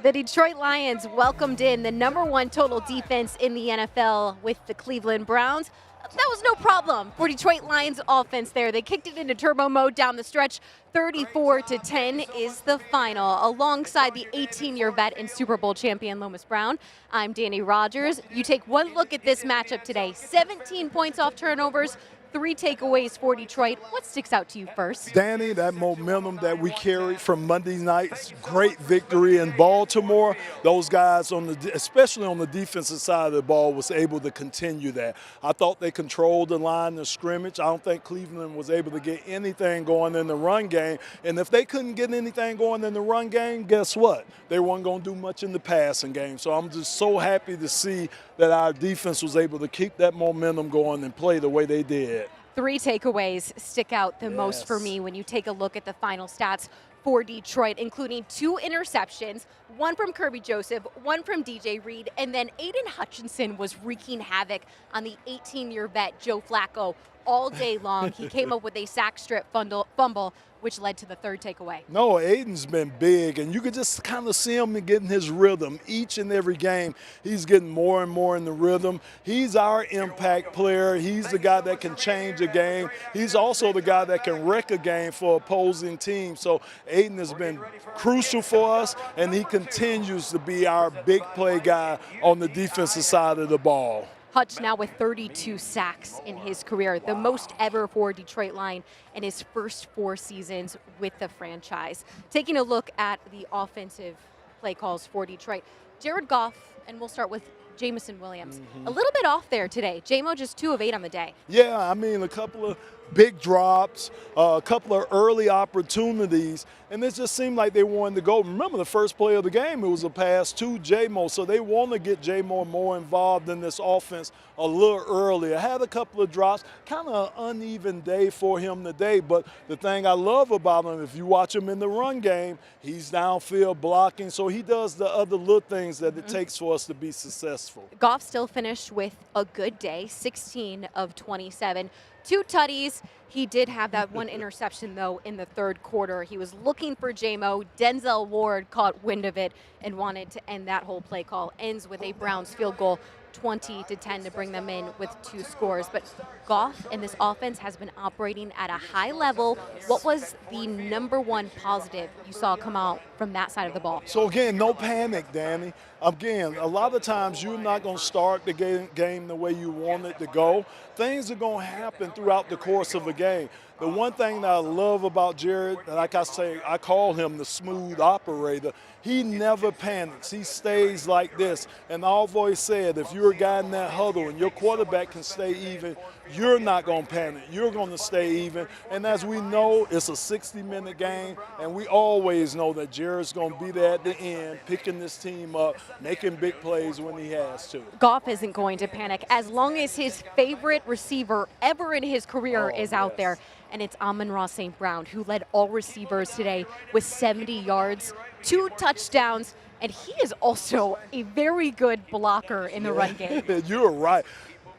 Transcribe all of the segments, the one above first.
The Detroit Lions welcomed in the #1 total defense in the NFL with the Cleveland Browns. That was no problem for Detroit Lions offense there. They kicked it into turbo mode down the stretch. 34-10 is the final. Alongside the 18-year vet and Super Bowl champion Lomas Brown, I'm Dannie Rogers. You take one look at this matchup today. 17 points off turnovers, 3 takeaways for Detroit. What sticks out to you first? Danny, that momentum that we carried from Monday night's great victory in Baltimore, those guys, especially on the defensive side of the ball, was able to continue that. I thought they controlled the line of scrimmage. I don't think Cleveland was able to get anything going in the run game. And if they couldn't get anything going in the run game, guess what? They weren't going to do much in the passing game. So I'm just so happy to see that our defense was able to keep that momentum going and play the way they did. 3 takeaways stick out the most for me when you take a look at the final stats for Detroit, including 2 interceptions, one from Kirby Joseph, one from DJ Reed, and then Aiden Hutchinson was wreaking havoc on the 18-year vet Joe Flacco all day long. He came up with a sack strip fumble, which led to the 3rd takeaway. No, Aiden's been big, and you could just kind of see him getting his rhythm. Each and every game, he's getting more and more in the rhythm. He's our impact player. He's the guy that can change a game. He's also the guy that can wreck a game for opposing teams. So Aiden has been crucial for us, and he continues to be our big play guy on the defensive side of the ball. Hutch now with 32 sacks in his career, the most ever for Detroit Lion in his first 4 seasons with the franchise. Taking a look at the offensive play calls for Detroit, Jared Goff, and we'll start with Jameson Williams. A little bit off there today. J-Mo just 2 of 8 on the day. Yeah, I mean, a couple of big drops, a couple of early opportunities, and it just seemed like they wanted to go. Remember the first play of the game, it was a pass to J-Mo, so they want to get J-Mo more involved in this offense a little earlier. Had a couple of drops, kind of an uneven day for him today, but the thing I love about him, if you watch him in the run game, he's downfield blocking, so he does the other little things that it takes for us to be successful. Goff still finished with a good day, 16 of 27. 2 tutties. He did have that 1 interception, though, in the 3rd quarter. He was looking for J-Mo. Denzel Ward caught wind of it and wanted to end that whole play call. Ends with a Browns field goal, 20-10 to bring them in with 2 scores. But Goff and this offense has been operating at a high level. What was the #1 positive you saw come out from that side of the ball? So again, no panic, Danny. Again, a lot of times you're not going to start the game the way you want it to go. Things are going to happen throughout the course of a game. The one thing that I love about Jared, like I say, I call him the smooth operator. He never panics. He stays like this. And I've always said, if you're a guy in that huddle and your quarterback can stay even, you're not going to panic. You're going to stay even. And as we know, it's a 60-minute game, and we always know that Jared's going to be there at the end, picking this team up, making big plays when he has to. Goff isn't going to panic as long as his favorite receiver ever in his career is out there. And it's Amon-Ra St. Brown, who led all receivers today with 70 yards, 2 touchdowns, and he is also a very good blocker in the run game. You're right.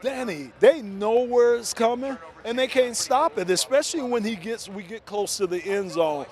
Danny, they know where it's coming, and they can't stop it, especially when we get close to the end zone.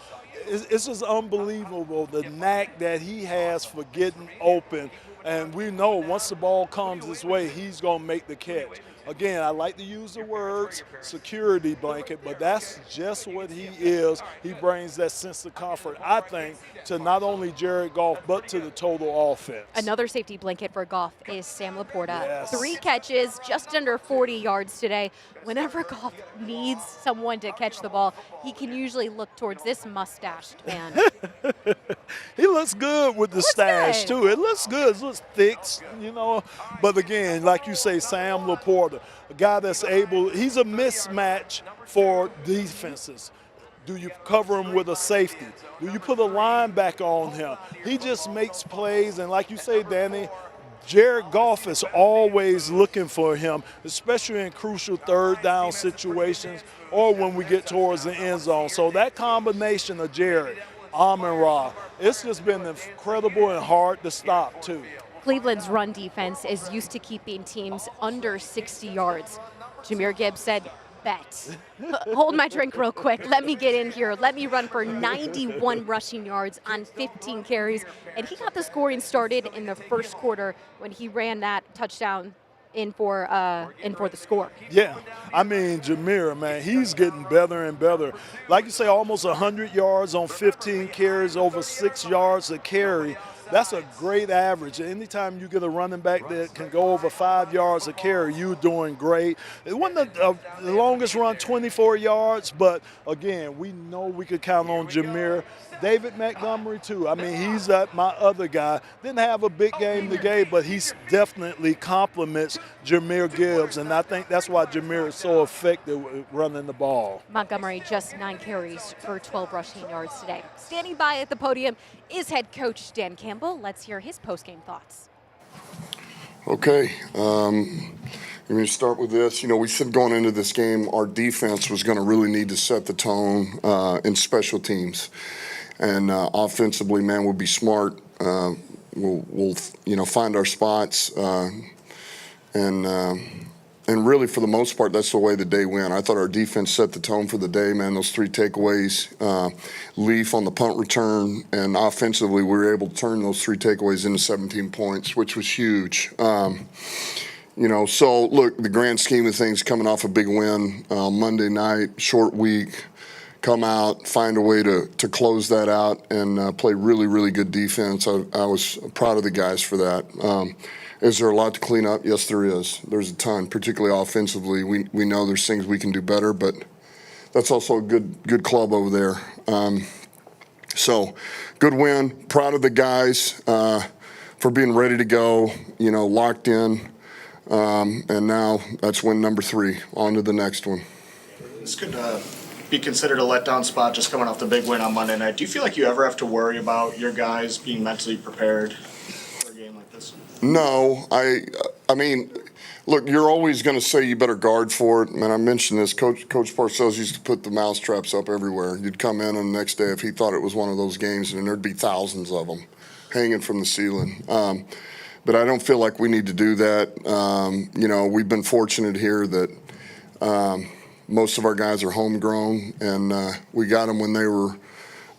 It's just unbelievable, the knack that he has for getting open. And we know once the ball comes this way, he's going to make the catch. Again, I like to use the words security blanket, but that's just what he is. He brings that sense of comfort, I think, to not only Jared Goff, but to the total offense. Another safety blanket for Goff is Sam Laporta. Yes. 3 catches, just under 40 yards today. Whenever Goff needs someone to catch the ball, he can usually look towards this mustached man. He looks good with the stash, too. It looks good. It looks thick, you know. But again, like you say, Sam Laporta, a guy that's able, he's a mismatch for defenses. Do you cover him with a safety? Do you put a linebacker on him? He just makes plays, and like you say, Danny, Jared Goff is always looking for him, especially in crucial 3rd down situations or when we get towards the end zone. So that combination of Jared, Amon-Ra, it's just been incredible and hard to stop, too. Cleveland's run defense is used to keeping teams under 60 yards. Jahmyr Gibbs said bet. Hold my drink real quick. Let me get in here. Let me run for 91 rushing yards on 15 carries. And he got the scoring started in the first quarter when he ran that touchdown in for the score. Yeah, I mean, Jameer, man, he's getting better and better. Like you say, almost 100 yards on 15 carries, over 6 yards a carry. That's a great average. Anytime you get a running back that can go over 5 yards a carry, you're doing great. It wasn't the longest run, 24 yards, but again, we know we could count on Jameer. David Montgomery, too. I mean, he's my other guy. Didn't have a big game today, but he definitely complements Jahmyr Gibbs, and I think that's why Jameer is so effective with running the ball. Montgomery just 9 carries for 12 rushing yards today. Standing by at the podium is head coach Dan Campbell. Let's hear his postgame thoughts. Okay. Let me start with this. We said going into this game, our defense was going to really need to set the tone in special teams. And offensively, man, we'll be smart. We'll find our spots. And really, for the most part, that's the way the day went. I thought our defense set the tone for the day, man. Those 3 takeaways, Leaf on the punt return, and offensively, we were able to turn those 3 takeaways into 17 points, which was huge. So look, the grand scheme of things, coming off a big win Monday night, short week, come out, find a way to close that out, and play really, really good defense. I was proud of the guys for that. Is there a lot to clean up? Yes, there is. There's a ton, particularly offensively. We know there's things we can do better, but that's also a good club over there. So good win. Proud of the guys for being ready to go, locked in. And now that's win number 3. On to the next one. This could be considered a letdown spot just coming off the big win on Monday night. Do you feel like you ever have to worry about your guys being mentally prepared for a game like this? No, I mean, look, you're always going to say you better guard for it. Man, I mentioned this. Coach Parcells used to put the mouse traps up everywhere. You'd come in, and the next day, if he thought it was one of those games, and there'd be thousands of them hanging from the ceiling. But I don't feel like we need to do that. We've been fortunate here that most of our guys are homegrown, and we got them when they were,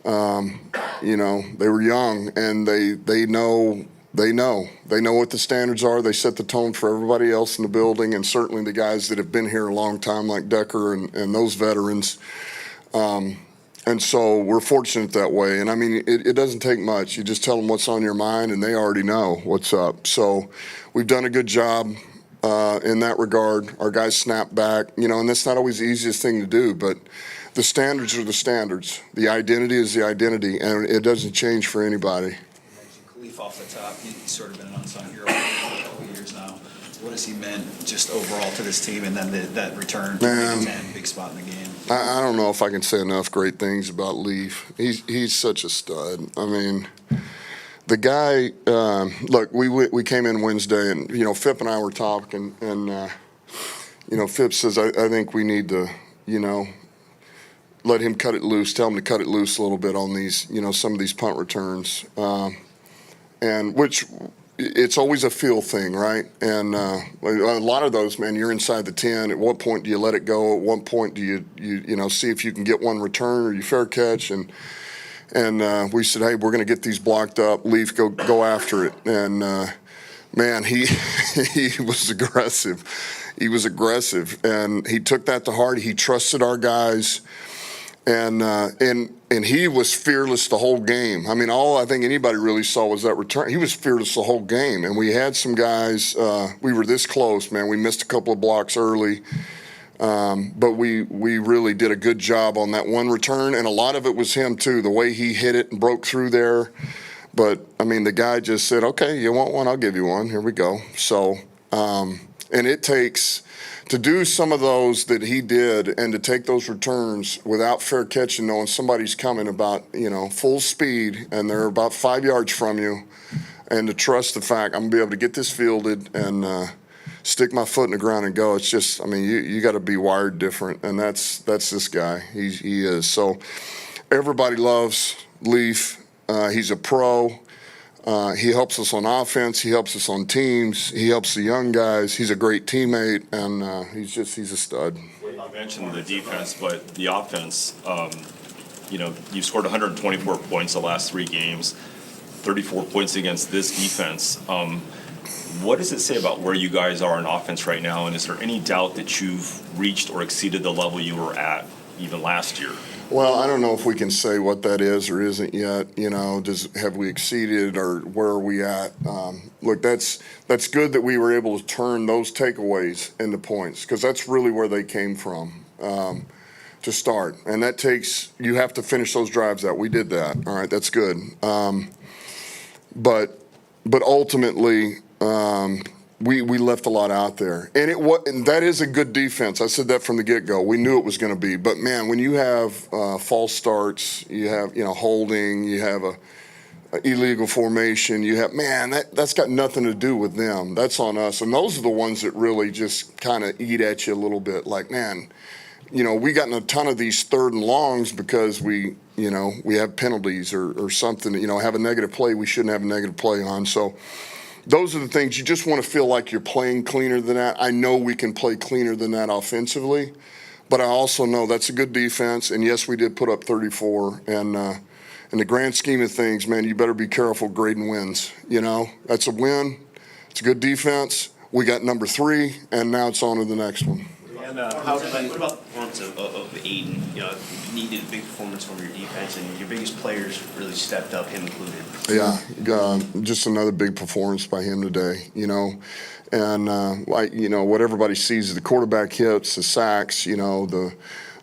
they were young, and they know what the standards are. They set the tone for everybody else in the building, and certainly the guys that have been here a long time, like Decker and those veterans. And so we're fortunate that way. And I mean, it doesn't take much. You just tell them what's on your mind, and they already know what's up. So we've done a good job in that regard. Our guys snap back, and that's not always the easiest thing to do, but the standards are the standards. The identity is the identity, and it doesn't change for anybody. Leaf off the top, he's sort of been an unsung hero for a couple of years now. What has he meant just overall to this team, and then that return to the 10, big spot in the game? I don't know if I can say enough great things about Leaf. He's such a stud. I mean, the guy. Look, we came in Wednesday, and Phip and I were talking, and Phip says I think we need to let him cut it loose. Tell him to cut it loose a little bit on these some of these punt returns, and which. It's always a feel thing, right? And a lot of those, man, you're inside the 10. At what point do you let it go? At what point do you see if you can get one return or you fair catch? And we said, hey, we're going to get these blocked up. Leaf, go after it. And man, he was aggressive. He was aggressive, and he took that to heart. He trusted our guys, and he was fearless the whole game. I mean, all I think anybody really saw was that return. He was fearless the whole game. And we had some guys, we were this close, man. We missed a couple of blocks early. But we really did a good job on that one return. And a lot of it was him, too, the way he hit it and broke through there. But, I mean, the guy just said, okay, you want one? I'll give you one. Here we go. So, and it takes – to do some of those that he did and to take those returns without fair catching, knowing somebody's coming about, full speed and they're about 5 yards from you, and to trust the fact I'm going to be able to get this fielded and stick my foot in the ground and go. It's just, I mean, you got to be wired different, and that's this guy. He is. So everybody loves Leaf. He's a pro. He helps us on offense. He helps us on teams. He helps the young guys. He's a great teammate, and he's a stud. You mentioned the defense, but the offense, you've scored 124 points the last 3 games, 34 points against this defense. What does it say about where you guys are in offense right now? And is there any doubt that you've reached or exceeded the level you were at even last year? Well, I don't know if we can say what that is or isn't yet. Have we exceeded or where are we at? Look, that's good that we were able to turn those takeaways into points, because that's really where they came from to start. And that takes, you have to finish those drives out. We did that. All right, that's good. But ultimately, we left a lot out there, and that is a good defense. I said that from the get-go. We knew it was going to be, but man, when you have false starts, you have holding, you have a illegal formation, you have that's got nothing to do with them. That's on us, and those are the ones that really just kind of eat at you a little bit. Like, man, we got in a ton of these 3rd and longs because we have penalties or something. Have a negative play we shouldn't have a negative play on. So. Those are the things you just want to feel like you're playing cleaner than that. I know we can play cleaner than that offensively, but I also know that's a good defense. And yes, we did put up 34. And in the grand scheme of things, man, you better be careful grading wins. That's a win. It's a good defense. We got number 3, and now it's on to the next one. And what about the performance of Aiden? You needed a big performance from your defense, and your biggest players really stepped up, him included. Yeah, just another big performance by him today. And what everybody sees is the quarterback hits, the sacks, the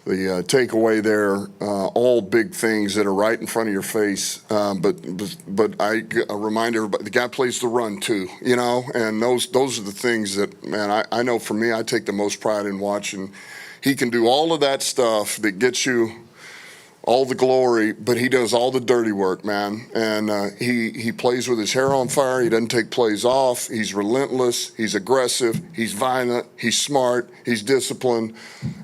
takeaway there, all big things that are right in front of your face. But I remind everybody, the guy plays the run too, and those are the things that, man, I know for me, I take the most pride in watching. He can do all of that stuff that gets you all the glory, but he does all the dirty work, man. And he plays with his hair on fire. He doesn't take plays off. He's relentless. He's aggressive. He's violent. He's smart. He's disciplined.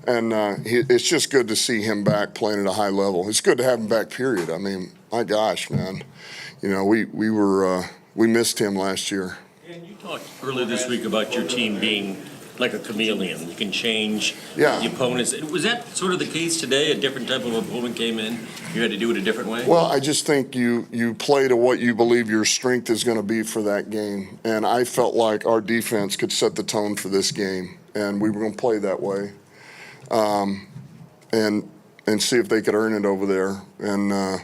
And it's just good to see him back playing at a high level. It's good to have him back, period. I mean, my gosh, man. We missed him last year. And you talked earlier this week about your team being like a chameleon. You can change Yeah. the opponents. Was that sort of the case today? A different type of opponent came in? You had to do it a different way? Well, I just think you play to what you believe your strength is going to be for that game. And I felt like our defense could set the tone for this game. And we were going to play that way. And see if they could earn it over there. And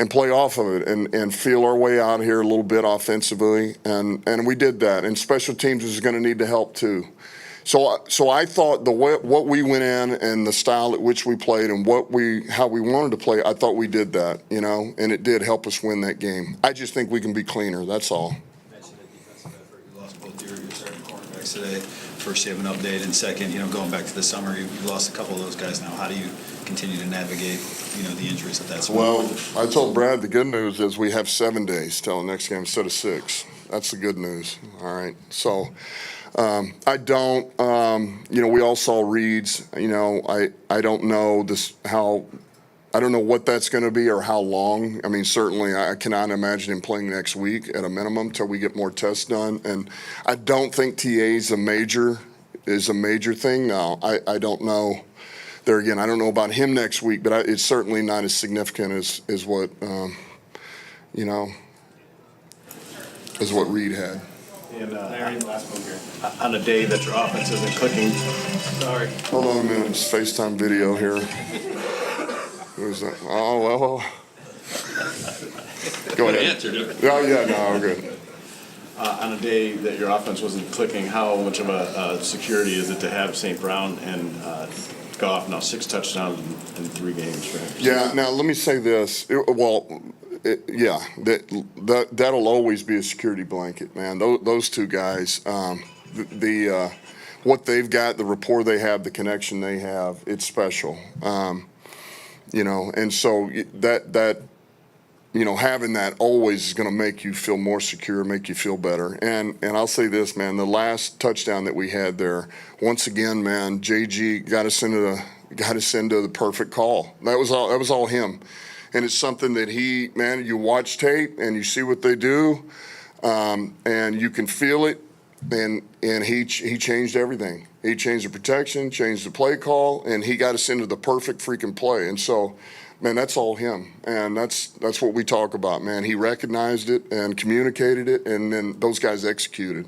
play off of it and feel our way out here a little bit offensively. And we did that. And special teams is going to need the help too. So I thought what we went in and the style at which we played and how we wanted to play, I thought we did that, and it did help us win that game. I just think we can be cleaner. That's all. You mentioned a defensive effort. You lost both your starting cornerbacks today. First, you have an update, and second, going back to the summer, you lost a couple of those guys now. How do you continue to navigate, the injuries at that spot? Well, I told Brad the good news is we have 7 days till the next game instead of 6. That's the good news. All right. So I don't, we all saw Reed's, I don't know I don't know what that's going to be or how long. I mean, certainly I cannot imagine him playing next week at a minimum till we get more tests done. And I don't think TA is a major thing. Now, I don't know. There again, I don't know about him next week, but it's certainly not as significant as what, as what Reed had. And last one here. On a day that your offense isn't clicking. Sorry. Hold on a minute. It's FaceTime video here. Who's that? Oh, well. Go ahead. Oh, yeah, no, we're good. On a day that your offense wasn't clicking, how much of a security is it to have St. Brown and Goff now 6 touchdowns in 3 games? Right? Yeah, now let me say this. That'll always be a security blanket, man. Those 2 guys, what they've got, the rapport they have, the connection they have, it's special. And so that having that always is going to make you feel more secure, make you feel better. And I'll say this, man, the last touchdown that we had there, once again, man, JG got us into the perfect call. That was all him. And it's something that you watch tape and you see what they do, and you can feel it. And he changed everything. He changed the protection, changed the play call, and he got us into the perfect freaking play. And so, man, that's all him. And that's what we talk about, man. He recognized it and communicated it, and then those guys executed.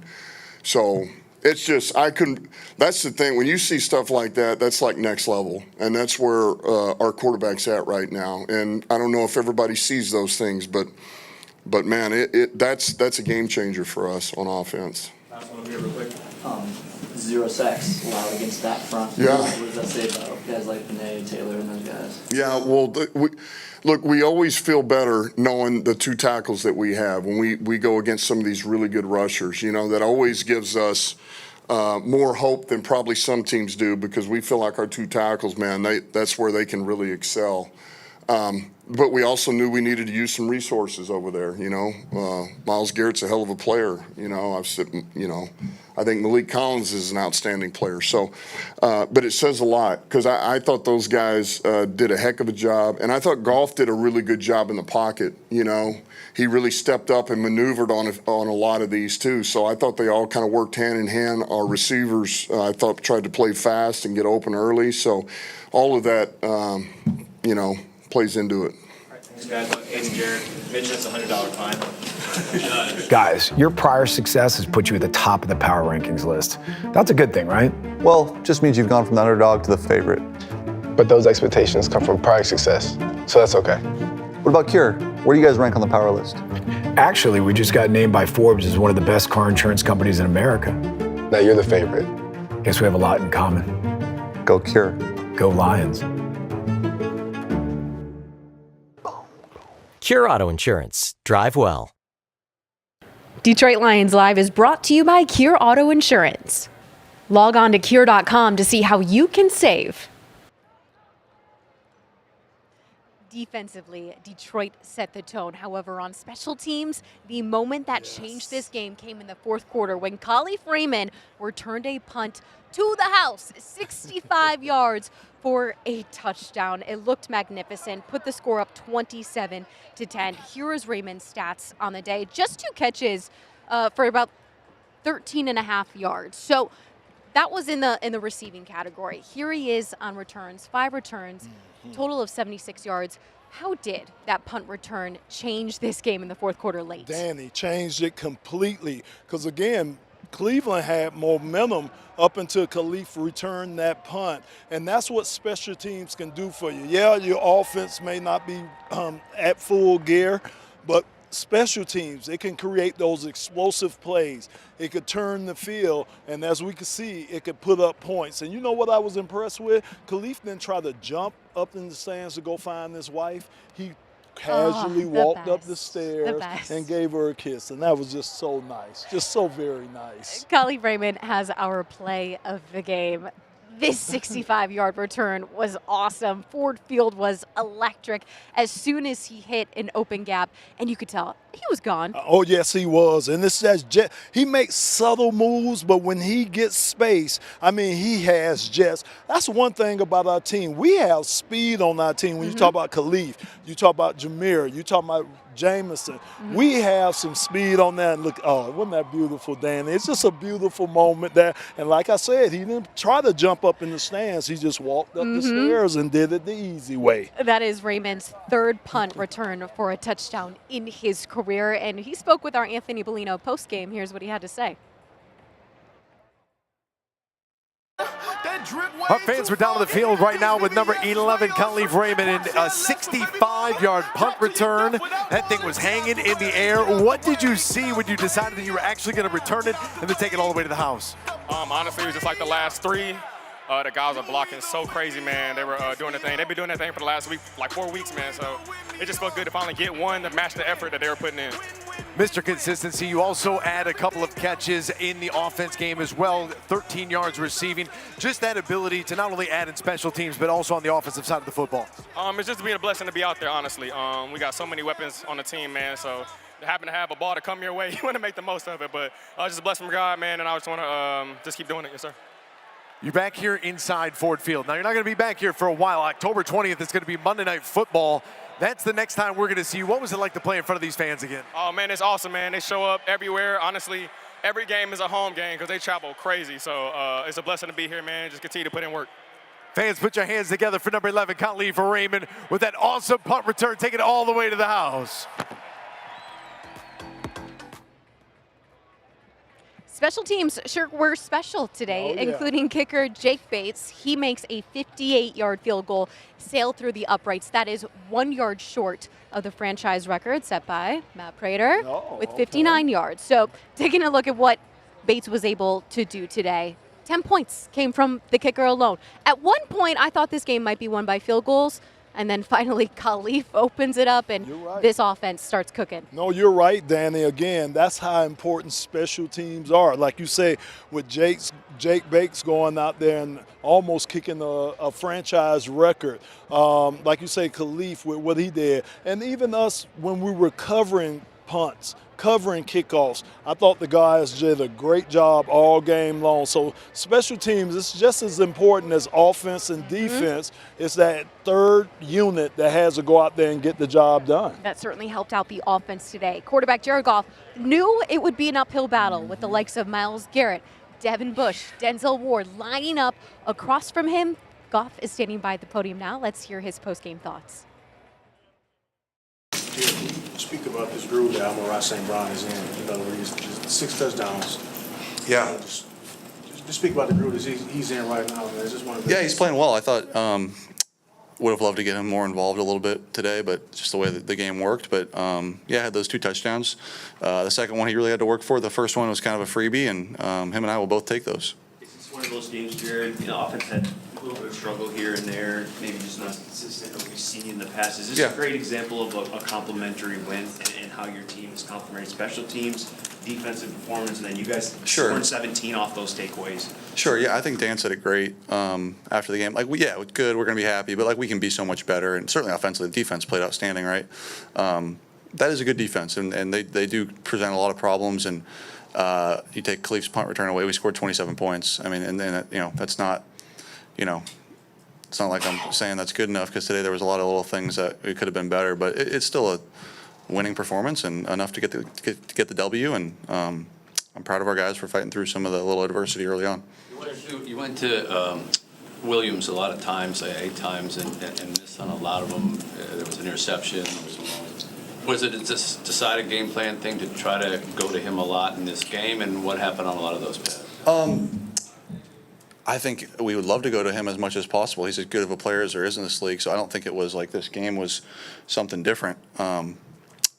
So it's just, that's the thing. When you see stuff like that, that's like next level. And that's where our quarterback's at right now. And I don't know if everybody sees those things, but man, that's a game changer for us on offense. Last one over here real quick. 0 sacks allowed against that front. Yeah. What does that say about guys like Benet, Taylor, and those guys? Yeah, well, we always feel better knowing the 2 tackles that we have when we go against some of these really good rushers. You know, that always gives us more hope than probably some teams do, because we feel like our 2 tackles, man, that's where they can really excel. But we also knew we needed to use some resources over there. You know, Myles Garrett's a hell of a player. You know, I think Malik Collins is an outstanding player. So, but it says a lot, because I thought those guys did a heck of a job, and I thought Goff did a really good job in the pocket. You know, he really stepped up and maneuvered on a lot of these too. So I thought they all kind of worked hand in hand. Our receivers, I thought, tried to play fast and get open early. So all of that, you know, plays into it. All right, thanks, guys. Aiden, Jared, Mitch, that's a $100 fine. Guys, your prior success has put you at the top of the power rankings list. That's a good thing, right? Well, just means you've gone from the underdog to the favorite. But those expectations come from prior success, so that's okay. What about Cure? Where do you guys rank on the power list? Actually, we just got named by Forbes as one of the best car insurance companies in America. Now you're the favorite. Guess we have a lot in common. Go Cure. Go Lions. Cure Auto Insurance. Drive well. Detroit Lions Live is brought to you by Cure Auto Insurance. Log on to cure.com to see how you can save. Defensively, Detroit set the tone. However, on special teams, the moment that changed this game came in the fourth quarter when Khalif Raymond returned a punt to the house, 65 yards for a touchdown. It looked magnificent, put the score up 27-10. Here is Raymond's stats on the day. Just 2 catches for about 13.5 yards. So that was in the receiving category. Here he is on returns, 5 returns, total of 76 yards. How did that punt return change this game in the fourth quarter late? Danny changed it completely, because again, Cleveland had momentum up until Khalif returned that punt, and that's what special teams can do for you. Yeah, your offense may not be at full gear, but special teams, it can create those explosive plays. It could turn the field, and as we can see, it could put up points. And you know what I was impressed with? Khalif didn't try to jump up in the stands to go find his wife. He casually walked up the stairs and gave her a kiss, and that was just so nice, just so very nice. Khalif Raymond has our play of the game. This 65-yard return was awesome. Ford Field was electric as soon as he hit an open gap, and you could tell he was gone. Oh, yes, he was. And he makes subtle moves, but when he gets space, I mean, he has jets. That's one thing about our team. We have speed on our team. When you talk about Khalif, you talk about Jameer, you talk about Jameson. We have some speed on that. And look, oh, wasn't that beautiful, Danny? It's just a beautiful moment there. And like I said, he didn't try to jump up in the stands. He just walked up the stairs and did it the easy way. That is Raymond's 3rd punt return for a touchdown in his career. And he spoke with our Anthony Bellino postgame. Here's what he had to say. Our fans were down on the field right now with number 11, Khalif Raymond, in a 65-yard punt return. That thing was hanging in the air. What did you see when you decided that you were actually going to return it and then take it all the way to the house? Honestly, it was just like the last 3. The guys are blocking so crazy, man. They were doing their thing. They've been doing their thing for the last week, like 4 weeks, man. So it just felt good to finally get one to match the effort that they were putting in. Mr. Consistency, you also add a couple of catches in the offense game as well, 13 yards receiving. Just that ability to not only add in special teams, but also on the offensive side of the football. It's just been a blessing to be out there, honestly. We got so many weapons on the team, man. So to happen to have a ball to come your way, you want to make the most of it. But just a blessing from God, man, and I just want to just keep doing it. Yes, sir. You're back here inside Ford Field. Now, you're not going to be back here for a while. October 20th, it's going to be Monday Night Football. That's the next time we're going to see you. What was it like to play in front of these fans again? Oh, man, it's awesome, man. They show up everywhere. Honestly, every game is a home game because they travel crazy. So it's a blessing to be here, man. Just continue to put in work. Fans, put your hands together for number 11, Khalif Raymond, with that awesome punt return, taking it all the way to the house. Special teams sure were special today, including kicker Jake Bates. He makes a 58-yard field goal, sail through the uprights. That is 1 yard short of the franchise record set by Matt Prater with 59 yards. So taking a look at what Bates was able to do today, 10 points came from the kicker alone. At one point, I thought this game might be won by field goals. And then finally, Khalif opens it up, and this offense starts cooking. No, you're right, Danny. Again, that's how important special teams are. Like you say, with Jake Bates going out there and almost kicking a franchise record. Like you say, Khalif with what he did. And even us, when we were covering punts, covering kickoffs, I thought the guys did a great job all game long. So special teams, it's just as important as offense and defense. It's that third unit that has to go out there and get the job done. That certainly helped out the offense today. Quarterback Jared Goff knew it would be an uphill battle with the likes of Myles Garrett, Devin Bush, Denzel Ward lining up across from him. Goff is standing by the podium now. Let's hear his post-game thoughts. Speak about this groove that Amon-Ra St. Brown is in, where he's just 6 touchdowns. Yeah. Just speak about the groove that he's in right now, man. It's just one of the Yeah, he's playing well. I thought would have loved to get him more involved a little bit today, but just the way that the game worked. But yeah, had those 2 touchdowns. The second one he really had to work for. The first one was kind of a freebie, and him and I will both take those. It's one of those games, Jared. Offense had a little bit of struggle here and there, maybe just not as consistent as we've seen in the past. Is this a great example of a complementary win and how your team is complementing special teams, defensive performance, and then you guys scoring 17 off those takeaways? Sure, yeah, I think Dan said it great after the game. Like, it's good, we're going to be happy, but we can be so much better. And certainly offensively, the defense played outstanding, right? That is a good defense, and they do present a lot of problems. And you take Khalif's punt return away, we scored 27 points. I mean, and then that's not, it's not like I'm saying that's good enough, because today there was a lot of little things that it could have been better, but it's still a winning performance and enough to get the W. And I'm proud of our guys for fighting through some of the little adversity early on. You went to Williams a lot of times, 8 times, and missed on a lot of them. There was an interception. Was it a decided game plan thing to try to go to him a lot in this game, and what happened on a lot of those passes? I think we would love to go to him as much as possible. He's as good of a player as there is in this league, so I don't think it was like this game was something different.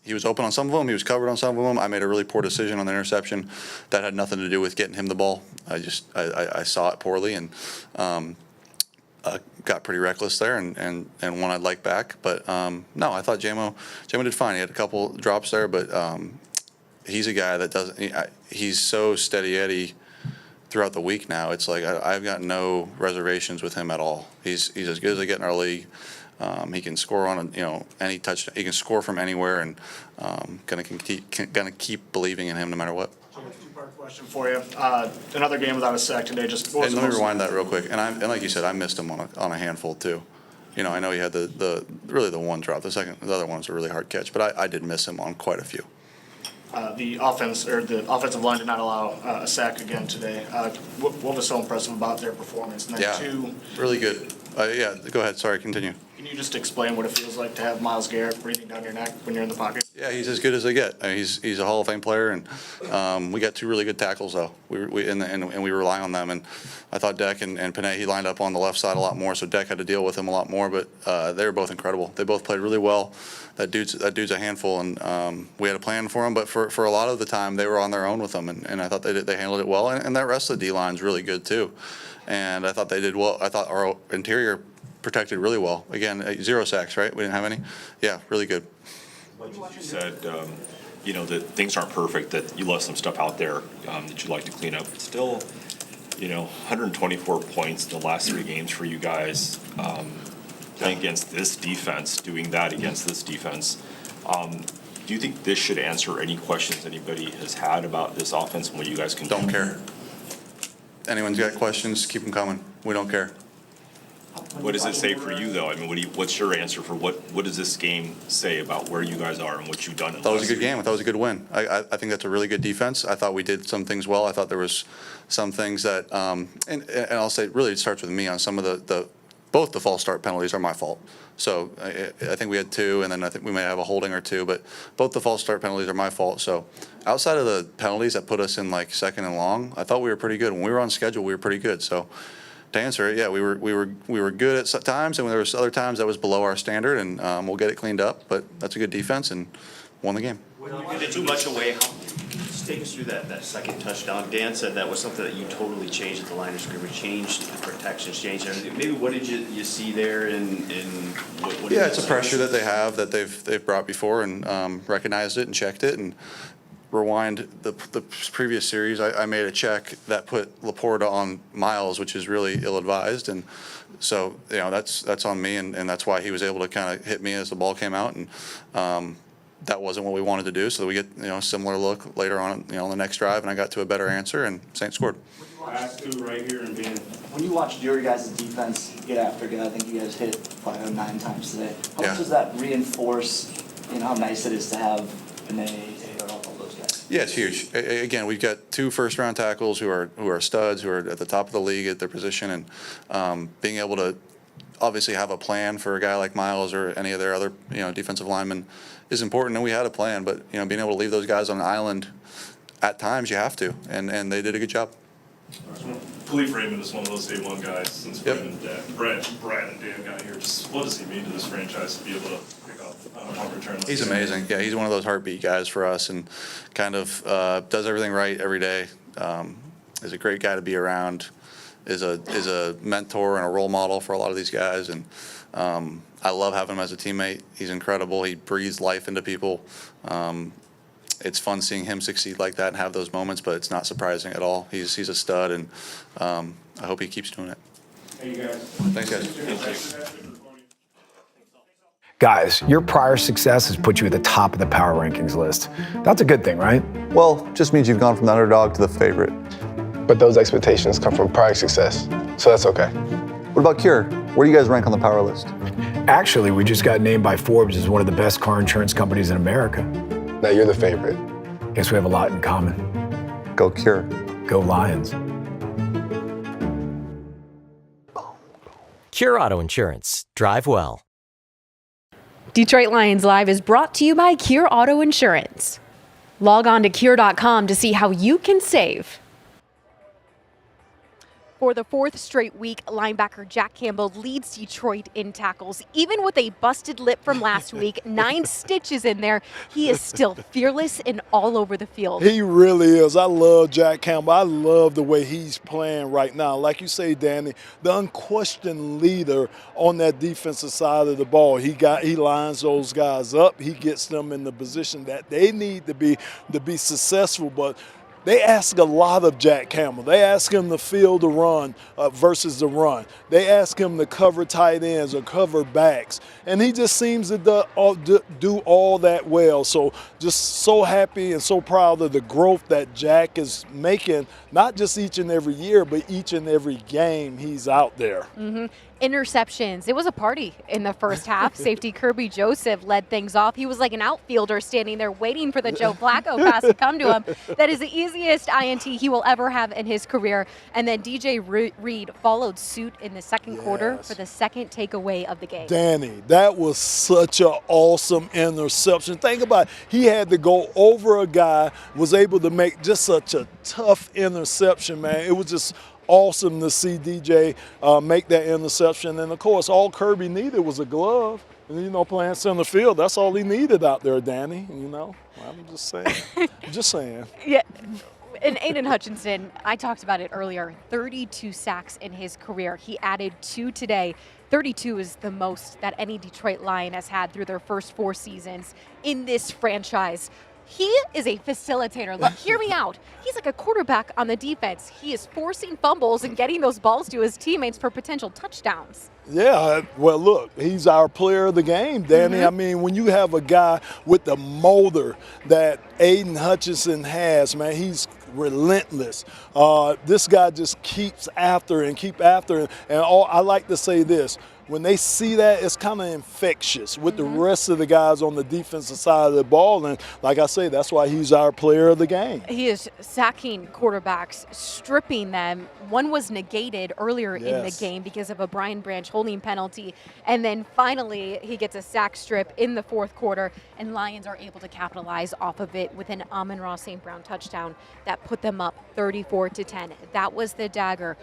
He was open on some of them. He was covered on some of them. I made a really poor decision on the interception. That had nothing to do with getting him the ball. I saw it poorly and got pretty reckless there and one I'd like back. But no, I thought Jamo did fine. He had a couple drops there, but he's a guy that doesn't. He's so steady Eddie throughout the week now. It's like I've got no reservations with him at all. He's as good as they get in our league. He can score on any touchdown. He can score from anywhere, and gonna keep believing in him no matter what. Two-part question for you. Another game without a sack today. Just let me rewind that real quick. And like you said, I missed him on a handful too. I know he had the one drop. The other one was a really hard catch, but I did miss him on quite a few. The offensive line did not allow a sack again today. What was so impressive about their performance? And then really good. Yeah, go ahead. Sorry, continue. Can you just explain what it feels like to have Myles Garrett breathing down your neck when you're in the pocket? Yeah, he's as good as they get. I mean, he's a Hall of Fame player, and we got 2 really good tackles though. And we rely on them. And I thought Deck and Panay, he lined up on the left side a lot more, so Deck had to deal with him a lot more. But they were both incredible. They both played really well. That dude's a handful, and we had a plan for him. But for a lot of the time, they were on their own with him, and I thought they handled it well. And that rest of the D line's really good too. And I thought they did well. I thought our interior protected really well. Again, 0 sacks, right? We didn't have any. Yeah, really good. You said, that things aren't perfect, that you left some stuff out there that you'd like to clean up. But still, 124 points in the last 3 games for you guys, playing against this defense, doing that against this defense. Do you think this should answer any questions anybody has had about this offense and what you guys can do? Don't care. Anyone's got questions, keep them coming. We don't care. What does it say for you, though? I mean, what's your answer for what does this game say about where you guys are and what you've done? I thought it was a good game. I thought it was a good win. I think that's a really good defense. I thought we did some things well. I thought there was some things that, and I'll say, really, it starts with me on some of both the false start penalties are my fault. So I think we had 2, and then I think we may have a holding or 2, but both the false start penalties are my fault. So outside of the penalties that put us in like second and long, I thought we were pretty good. When we were on schedule, we were pretty good. So to answer it, yeah, we were good at times, and there was other times that was below our standard, and we'll get it cleaned up. But that's a good defense, and won the game. When you get it too much away, just take us through that second touchdown. Dan said that was something that you totally changed at the line of scrimmage, changed the protections, changed everything. Maybe what did you see there, and what Yeah, it's a pressure that they have that they've brought before, and recognized it and checked it. And rewind the previous series, I made a check that put Laporta on Miles, which is really ill-advised, and so that's on me, and that's why he was able to kind of hit me as the ball came out, and that wasn't what we wanted to do. So we get a similar look later on on the next drive, and I got to a better answer, and Saints scored. Last 2 right here and Ben. When you watched your guys' defense get after it, I think you guys hit 5 or 9 times today. How much does that reinforce how nice it is to have Dannie, all those guys? Yeah, it's huge. Again, we've got 2 first-round tackles who are studs, who are at the top of the league at their position, and being able to obviously have a plan for a guy like Miles or any of their other defensive linemen is important. And we had a plan, but being able to leave those guys on an island at times you have to, and they did a good job. Khalif Raymond is one of those day one guys since Brad and Dan got here. Just what does he mean to this franchise to be able to pick up on return? He's amazing. Yeah, he's one of those heartbeat guys for us, and kind of does everything right every day. Is a great guy to be around. Is a mentor and a role model for a lot of these guys, and I love having him as a teammate. He's incredible. He breathes life into people. It's fun seeing him succeed like that and have those moments, but it's not surprising at all. He's a stud, and I hope he keeps doing it. Hey, you guys. Thanks, guys. Guys, your prior success has put you at the top of the power rankings list. That's a good thing, right? Well, just means you've gone from the underdog to the favorite. But those expectations come from prior success, so that's okay. What about Cure? Where do you guys rank on the power list? Actually, we just got named by Forbes as one of the best car insurance companies in America. Now you're the favorite. Guess we have a lot in common. Go Cure. Go Lions. Cure Auto Insurance. Drive well. Detroit Lions Live is brought to you by Cure Auto Insurance. Log on to Cure.com to see how you can save. For the 4th straight week, linebacker Jack Campbell leads Detroit in tackles. Even with a busted lip from last week, 9 stitches in there, he is still fearless and all over the field. He really is. I love Jack Campbell. I love the way he's playing right now. Like you say, Danny, the unquestioned leader on that defensive side of the ball. He lines those guys up. He gets them in the position that they need to be successful. But they ask a lot of Jack Campbell. They ask him to field the run versus the run. They ask him to cover tight ends or cover backs. And he just seems to do all that well. So just so happy and so proud of the growth that Jack is making, not just each and every year, but each and every game he's out there. Mm-hmm. Interceptions. It was a party in the first half. Safety Kirby Joseph led things off. He was like an outfielder standing there waiting for the Joe Flacco pass to come to him. That is the easiest INT he will ever have in his career. And then DJ Reed followed suit in the second quarter for the second takeaway of the game. Danny, that was such an awesome interception. Think about it. He had to go over a guy, was able to make just such a tough interception, man. It was just awesome to see DJ make that interception. And, of course, all Kirby needed was a glove. And, playing center field, that's all he needed out there, Danny. I'm just saying. Just saying. Yeah. And Aiden Hutchinson, I talked about it earlier, 32 sacks in his career. He added 2 today. 32 is the most that any Detroit Lion has had through their first 4 seasons in this franchise. He is a facilitator. Look, hear me out. He's like a quarterback on the defense. He is forcing fumbles and getting those balls to his teammates for potential touchdowns. Yeah, well, look, he's our player of the game, Danny. I mean, when you have a guy with the motor that Aiden Hutchinson has, man, he's relentless. This guy just keeps after and keep after. And I like to say this. When they see that, it's kind of infectious with the rest of the guys on the defensive side of the ball. And like I say, that's why he's our player of the game. He is sacking quarterbacks, stripping them. One was negated earlier in the game because of a Brian Branch holding penalty. And then finally, he gets a sack strip in the fourth quarter, and Lions are able to capitalize off of it with an Amon-Ra St. Brown touchdown that put them up 34-10. That was the dagger.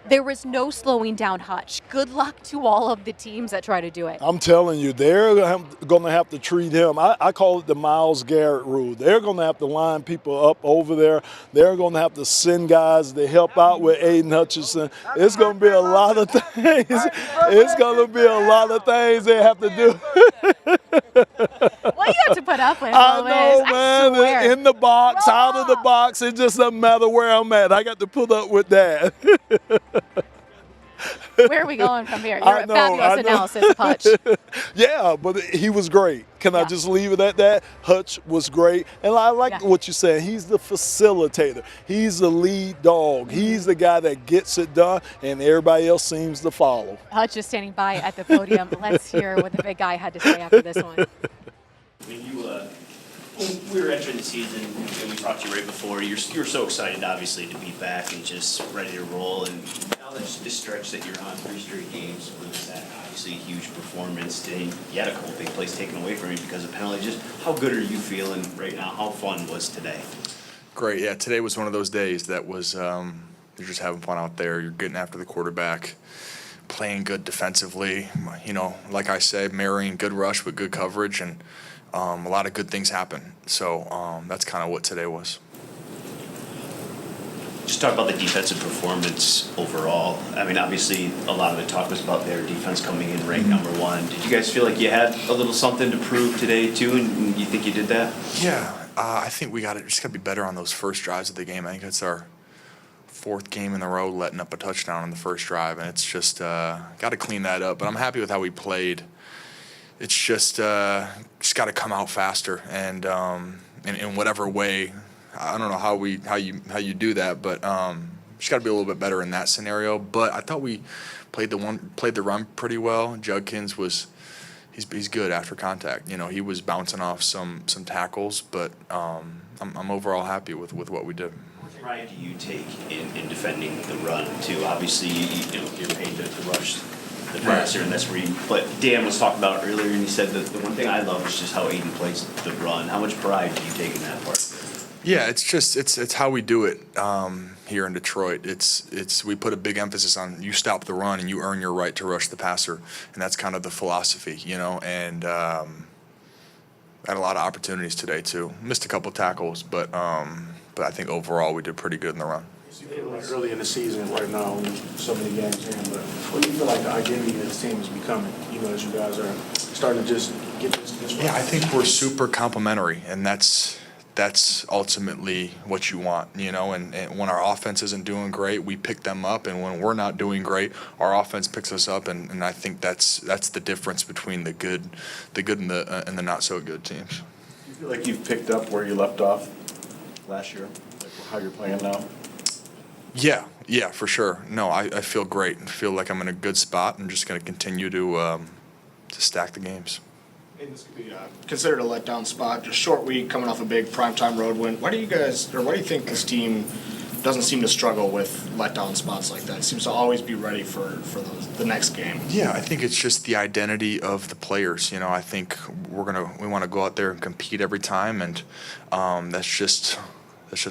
There was no slowing down Hutch. Good luck to all of the teams that try to do it. I'm telling you, they're going to have to treat him. I call it the Myles Garrett rule. They're going to have to line people up over there. They're going to have to send guys to help out with Aiden Hutchinson. It's going to be a lot of things. It's going to be a lot of things they have to do. What do you have to put up with, I Lomas? know, man. I swear. In the box, out of the box, it just doesn't matter where I'm at. I got to put up with that. Where are we going from here? Your fabulous analysis of Hutch. Yeah, but he was great. Can I just leave it at that? Hutch was great. And I like what you said. He's the facilitator. He's the lead dog. He's the guy that gets it done, and everybody else seems to follow. Hutch is standing by at the podium. Let's hear what the big guy had to say after this one. I mean, when we were entering the season, and we talked to you right before, you were so excited, obviously, to be back and just ready to roll. And now that this stretch that you're on, 3 straight games, was that obviously a huge performance. Today, you had a couple big plays taken away from you because of penalty. Just how good are you feeling right now? How fun was today? Great, yeah. Today was one of those days that was you're just having fun out there. You're getting after the quarterback, playing good defensively. You know, like I said, marrying good rush with good coverage, and a lot of good things happen. So that's kind of what today was. Just talk about the defensive performance overall. I mean, obviously, a lot of the talk was about their defense coming in ranked number 1. Did you guys feel like you had a little something to prove today, too, and you think you did that? Yeah, I think we just got to be better on those first drives of the game. I think it's our 4th game in a row letting up a touchdown on the first drive, and it's just got to clean that up. But I'm happy with how we played. It's just got to come out faster, and in whatever way. I don't know how you do that, but just got to be a little bit better in that scenario. But I thought we played the run pretty well. Judkins he's good after contact. You know, he was bouncing off some tackles, but I'm overall happy with what we did. What pride do you take in defending the run too? Obviously, you're paid to rush the passer, and that's where you. But Dan was talking about earlier, and he said that the one thing I love is just how Aiden plays the run. How much pride do you take in that part? Yeah, it's how we do it here in Detroit. It's we put a big emphasis on you stop the run and you earn your right to rush the passer, and that's kind of the philosophy, you know. And had a lot of opportunities today too. Missed a couple tackles, but I think overall we did pretty good in the run. You feel like early in the season right now, so many games in, but what do you feel like the identity of this team is becoming? You know, as you guys are starting to just get this right. Yeah, I think we're super complementary, and that's ultimately what you want, you know, and when our offense isn't doing great, we pick them up, and when we're not doing great, our offense picks us up, and I think that's the difference between the good and the not so good teams. Do you feel like you've picked up where you left off last year, like how you're playing now? Yeah, for sure. No, I feel great. I feel like I'm in a good spot. I'm just going to continue to stack the games. And this could be considered a letdown spot. Just short week, coming off a big primetime road win. Why do you think this team doesn't seem to struggle with letdown spots like that? It seems to always be ready for the next game. Yeah, I think it's just the identity of the players. You know, I think we want to go out there and compete every time, and that's just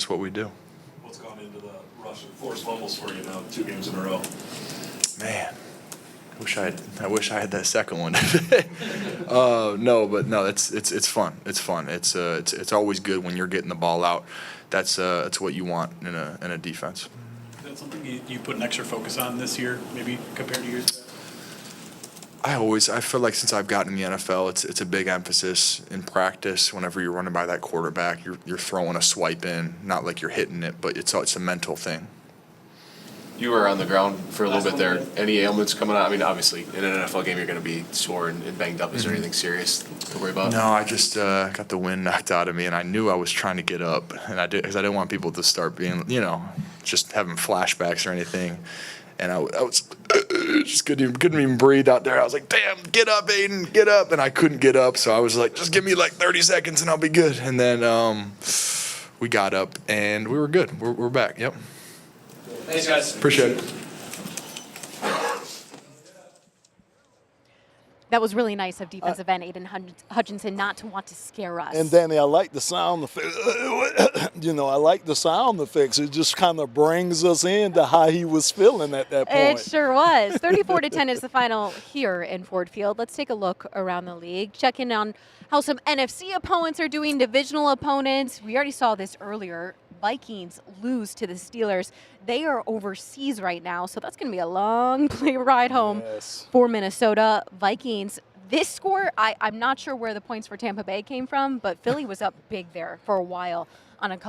what we do. What's gone into the rush and forced fumbles for you now, 2 games in a row? Man. I wish I had that second one. No, it's fun. It's fun. It's always good when you're getting the ball out. That's what you want in a defense. Is that something you put an extra focus on this year, maybe compared to years I feel like since I've gotten in the NFL, it's a big emphasis in practice. Whenever you're running by that quarterback, you're throwing a swipe in, not like you're hitting it, but it's a mental thing. You were on the ground for a little bit there. Any ailments coming out? I mean, obviously, in an NFL game, you're going to be sore and banged up. Is there anything serious to worry about? No, I just got the wind knocked out of me, and I knew I was trying to get up, and I did because I didn't want people to start being, just having flashbacks or anything. And I was just couldn't even breathe out there. I was like, damn, get up, Aiden, get up. And I couldn't get up, so I was like, just give me like 30 seconds and I'll be good. And then we got up, and we were good. We're back, yep. Thanks, guys. Appreciate it. That was really nice of defensive end Aiden Hutchinson not to want to scare us. And Danny, I like the sound effects. I like the sound effects. It just kind of brings us into how he was feeling at that point. It sure was. 34-10 is the final here in Ford Field. Let's take a look around the league. Check in on how some NFC opponents are doing, divisional opponents. We already saw this earlier. Vikings lose to the Steelers. They are overseas right now, so that's going to be a long plane ride home for Minnesota. Vikings, this score, I'm not sure where the points for Tampa Bay came from, but Philly was up big there for a while on an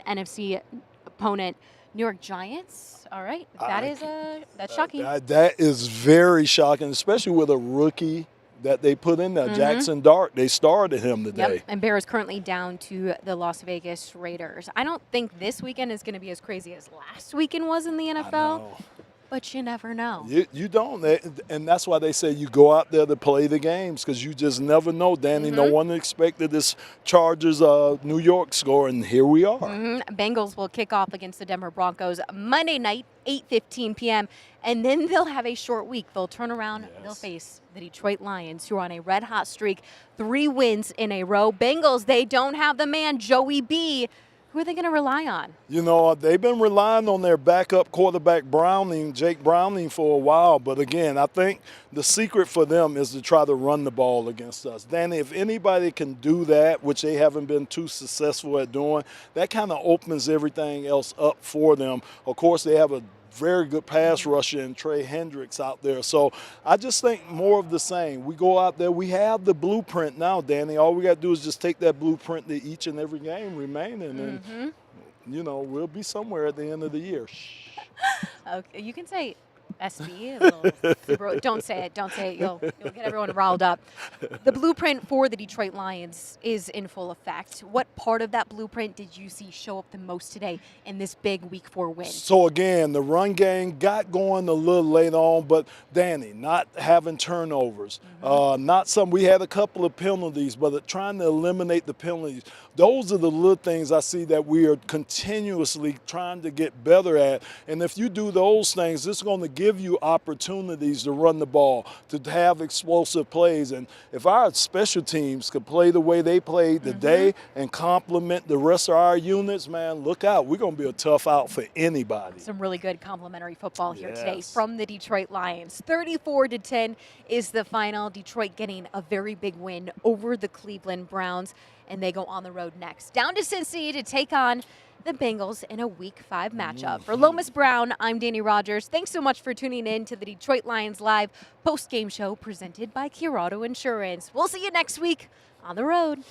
NFC opponent. New York Giants, all right, that's shocking. That is very shocking, especially with a rookie that they put in there. Jackson Dart, they started him today. Yep, and Bears currently down to the Las Vegas Raiders. I don't think this weekend is going to be as crazy as last weekend was in the NFL, but you never know. You don't, and that's why they say you go out there to play the games, because you just never know, Danny. No one expected this Chargers New York score, and here we are. Bengals will kick off against the Denver Broncos Monday night, 8:15 p.m., and then they'll have a short week. They'll turn around and they'll face the Detroit Lions, who are on a red-hot streak, 3 wins in a row. Bengals, they don't have the man, Joey B. Who are they going to rely on? They've been relying on their backup quarterback Jake Browning, for a while. But again, I think the secret for them is to try to run the ball against us. Danny, if anybody can do that, which they haven't been too successful at doing, that kind of opens everything else up for them. Of course, they have a very good pass rusher and Trey Hendricks out there. So I just think more of the same. We go out there. We have the blueprint now, Danny. All we got to do is just take that blueprint to each and every game remaining. And, we'll be somewhere at the end of the year. Okay, you can say SB. Don't say it. Don't say it. You'll get everyone riled up. The blueprint for the Detroit Lions is in full effect. What part of that blueprint did you see show up the most today in this big Week 4 win? So again, the run game got going a little late on, but Danny, not having turnovers, we had a couple of penalties, but trying to eliminate the penalties. Those are the little things I see that we are continuously trying to get better at. And if you do those things, it's going to give you opportunities to run the ball, to have explosive plays. And if our special teams could play the way they played today and complement the rest of our units, man, look out. We're going to be a tough out for anybody. Some really good complimentary football here today from the Detroit Lions. 34-10 is the final. Detroit getting a very big win over the Cleveland Browns, and they go on the road next down to Cincy to take on the Bengals in a Week 5 matchup. For Lomas Brown, I'm Dannie Rogers. Thanks so much for tuning in to the Detroit Lions Live post-game show presented by Kia Auto Insurance. We'll see you next week on the road.